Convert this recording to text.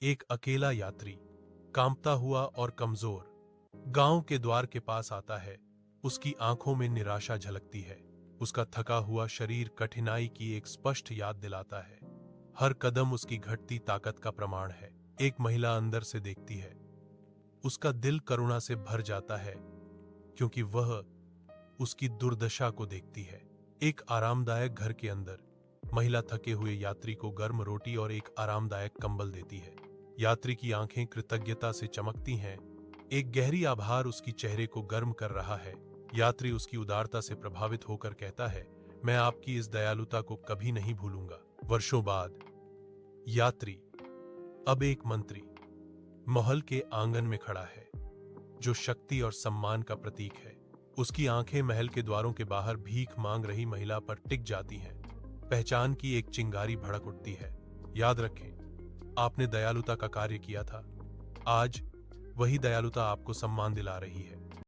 एक अकेला यात्री, कांपता हुआ और कमजोर, गांव के द्वार के पास आता है। उसकी आंखों में निराशा झलकती है। उसका थका हुआ शरीर कठिनाई की एक स्पष्ट याद दिलाता है। हर कदम उसकी घटती ताकत का प्रमाण है। एक महिला अंदर से देखती है। उसका दिल करुणा से भर जाता है, क्योंकि वह उसकी दुर्दशा को देखती है। एक आरामदायक घर के अंदर महिला थके हुए यात्री को गर्म रोटी और एक आरामदायक कंबल देती है। यात्री की आंखें कृतज्ञता से चमकती हैं। एक गहरी आभार उसकी चेहरे को गर्म कर रहा है। यात्री उसकी उदारता से प्रभावित होकर कहता है, मैं आपकी इस दयालुता को कभी नहीं भूलूंगा। वर्षों बाद यात्री, अब एक मंत्री, महल के आंगन में खड़ा है, जो शक्ति और सम्मान का प्रतीक है। उसकी आंखें महल के द्वारों के बाहर भीख मांग रही महिला पर टिक जाती हैं। पहचान की एक चिंगारी भड़क उठती है। याद रखें, आपने दयालुता का कार्य किया था। आज वही दयालुता आपको सम्मान दिला रही है।